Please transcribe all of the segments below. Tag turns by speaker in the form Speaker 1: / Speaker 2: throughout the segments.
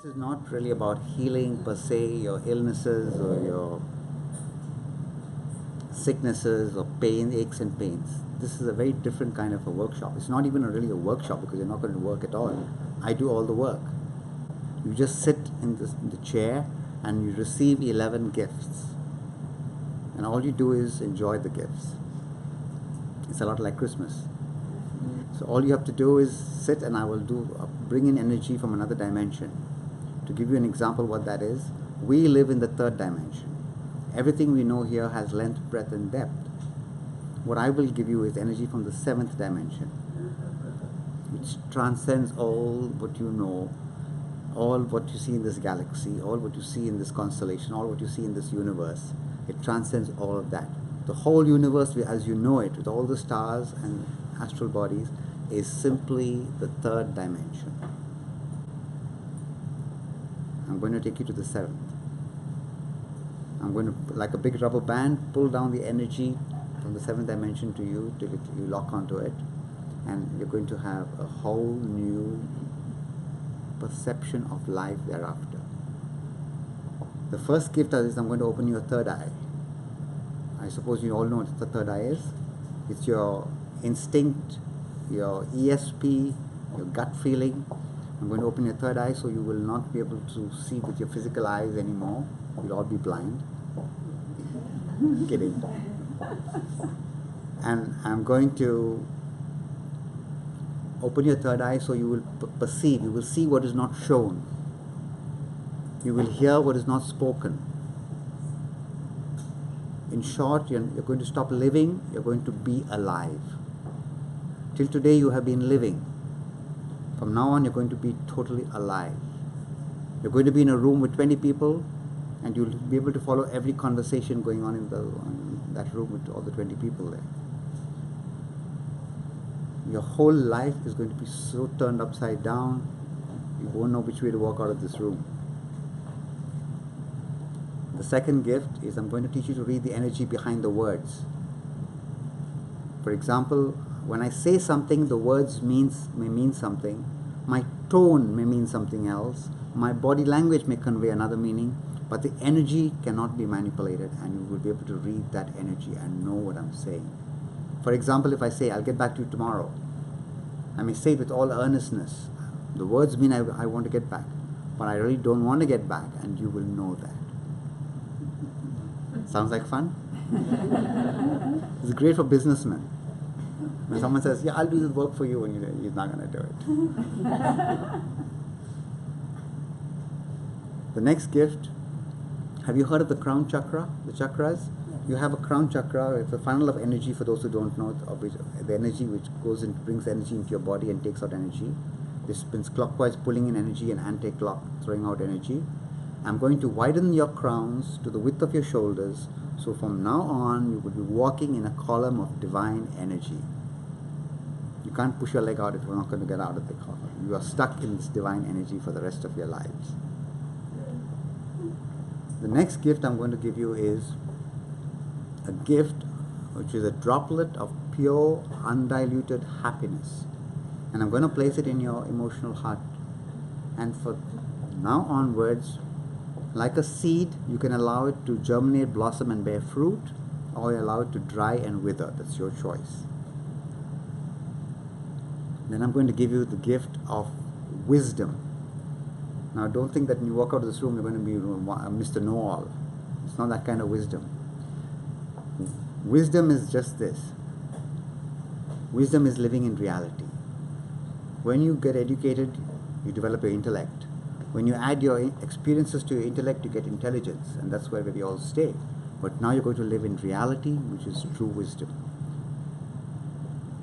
Speaker 1: is not really about healing per se, your illnesses or your sicknesses or pain, aches and pains. This is a very different kind of a workshop. It's not even really a workshop because you're not going to work at all. I do all the work. You just sit in the chair and you receive 11 gifts. And all you do is enjoy the gifts. It's a lot like Christmas. So all you have to do is sit, and I will bring in energy from another dimension. To give you an example what that is, we live in the third dimension. Everything we know here has length, breadth and depth. What I will give you is energy from the seventh dimension, which transcends all what you know, all what you see in this galaxy, all what you see in this constellation, all what you see in this universe. It transcends all of that. The whole universe as you know it, with all the stars and astral bodies, is simply the third dimension. I'm going to take you to the seventh. I'm going to, like a big rubber band, pull down the energy from the seventh dimension to you till you lock onto it, and you're going to have a whole new perception of life thereafter. The first gift is I'm going to open your third eye. I suppose you all know what the third eye is. It's your instinct, your ESP, your gut feeling. I'm going to open your third eye so you will not be able to see with your physical eyes anymore. You'll all be blind. Kidding. And I'm going to open your third eye so you will perceive, you will see what is not shown. You will hear what is not spoken. In short, you're going to stop living, you're going to be alive. Till today you have been living. From now on you're going to be totally alive. You're going to be in a room with 20 people and you'll be able to follow every conversation going on in that room with all the 20 people there. Your whole life is going to be so turned upside down, you won't know which way to walk out of this room. The second gift is I'm going to teach you to read the energy behind the words. For example, when I say something, the words may mean something, my tone may mean something else, my body language may convey another meaning, but the energy cannot be manipulated, and you will be able to read that energy and know what I'm saying. For example, if I say, I'll get back to you tomorrow, I may say it with all earnestness. The words mean I want to get back, but I really don't want to get back, and you will know that. Sounds like fun? It's great for businessmen. When someone says, yeah, I'll do this work for you, and he's not going to do it. The next gift, have you heard of the crown chakra, the chakras? You have a crown chakra. It's a funnel of energy, for those who don't know, the energy which goes and brings energy into your body and takes out energy. This spins clockwise, pulling in energy, and anti-clock, throwing out energy. I'm going to widen your crowns to the width of your shoulders, so from now on you will be walking in a column of divine energy. You can't push your leg out if you're not going to get out of the column. You are stuck in this divine energy for the rest of your lives. The next gift I'm going to give you is a gift which is a droplet of pure, undiluted happiness. And I'm going to place it in your emotional heart. And for now onwards, like a seed, you can allow it to germinate, blossom and bear fruit, or you allow it to dry and wither. That's your choice. Then I'm going to give you the gift of wisdom. Now don't think that when you walk out of this room you're going to be Mr. Know-all. It's not that kind of wisdom. Wisdom is just this. Wisdom is living in reality. When you get educated, you develop your intellect. When you add your experiences to your intellect, you get intelligence, and that's where we all stay. But now you're going to live in reality, which is true wisdom.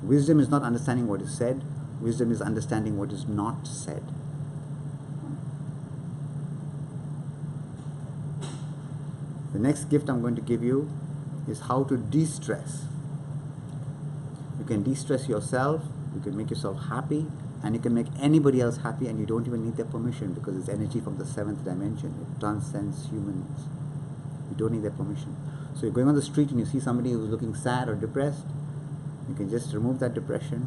Speaker 1: Wisdom is not understanding what is said. Wisdom is understanding what is not said. The next gift I'm going to give you is how to de-stress. You can de-stress yourself, you can make yourself happy, and you can make anybody else happy, and you don't even need their permission because it's energy from the seventh dimension. It transcends humans. You don't need their permission. So you're going on the street and you see somebody who's looking sad or depressed, you can just remove that depression.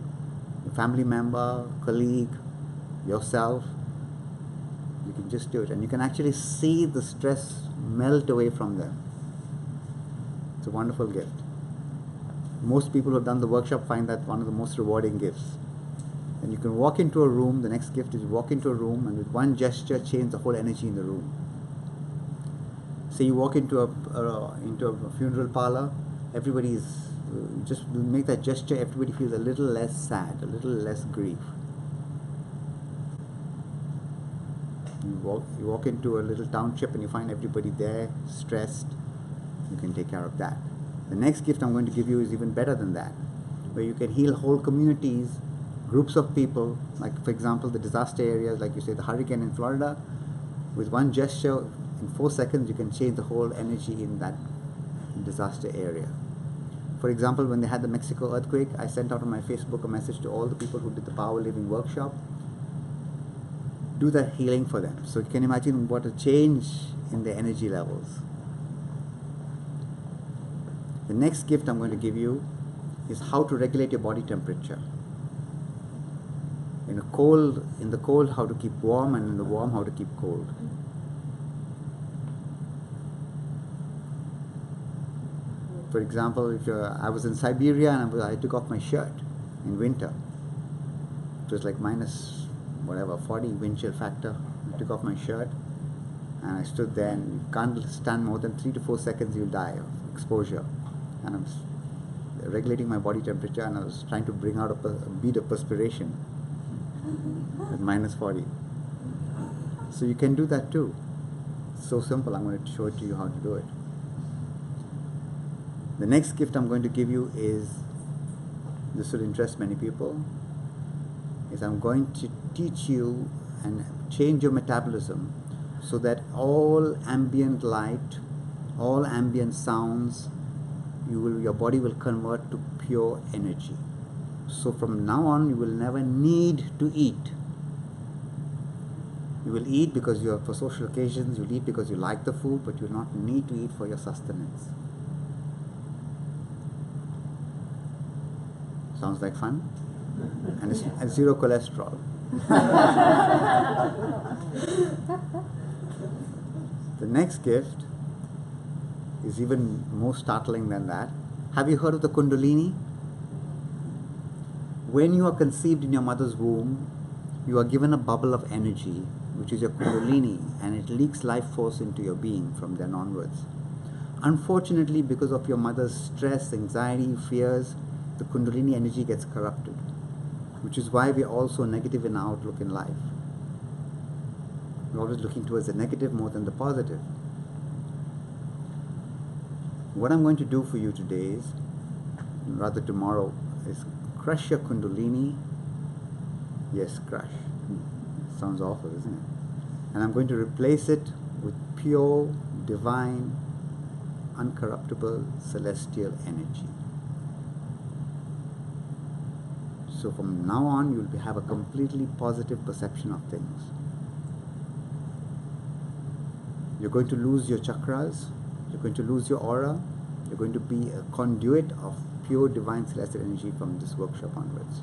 Speaker 1: Your family member, colleague, yourself, You can just do it, and you can actually see the stress melt away from them. It's a wonderful gift. Most people who have done the workshop find that one of the most rewarding gifts. And you can walk into a room, the next gift is you walk into a room and with one gesture change the whole energy in the room. Say you walk into a funeral parlor, everybody is, just make that gesture, everybody feels a little less sad, a little less grief. You walk into a little township and you find everybody there stressed, you can take care of that. The next gift I'm going to give you is even better than that, where you can heal whole communities, groups of people, like for example the disaster areas, like you say the hurricane in Florida. With one gesture, in 4 seconds you can change the whole energy in that disaster area. For example, when they had the Mexico earthquake, I sent out on my Facebook a message to all the people who did the Power Living workshop. Do that healing for them. So you can imagine what a change in the energy levels. The next gift I'm going to give you is how to regulate your body temperature. In the cold, how to keep warm, and in the warm, how to keep cold. For example, if I was in Siberia and I took off my shirt in winter, it was like minus whatever 40 wind chill factor. I took off my shirt and I stood there, and you can't stand more than 3 to 4 seconds, you'll die of exposure. And I was regulating my body temperature, and I was trying to bring out a bead of perspiration at minus 40. So you can do that too. It's so simple. I'm going to show it to you how to do it. The next gift I'm going to give you is, this will interest many people, is I'm going to teach you and change your metabolism so that all ambient light, all ambient sounds, your body will convert to pure energy. So from now on, you will never need to eat. You will eat because you are for social occasions, you'll eat because you like the food, but you will not need to eat for your sustenance. Sounds like fun? And it's zero cholesterol. The next gift is even more startling than that. Have you heard of the Kundalini? When you are conceived in your mother's womb, you are given a bubble of energy, which is your Kundalini, and it leaks life force into your being from then onwards. Unfortunately, because of your mother's stress, anxiety, fears, the Kundalini energy gets corrupted, which is why we are also negative in our outlook in life. We're always looking towards the negative more than the positive. What I'm going to do for you today is, rather tomorrow, is crush your Kundalini. Yes, crush. Sounds awful, isn't it? And I'm going to replace it with pure, divine, uncorruptible, celestial energy. So from now on, you'll have a completely positive perception of things. You're going to lose your chakras, you're going to lose your aura, you're going to be a conduit of pure divine celestial energy from this workshop onwards.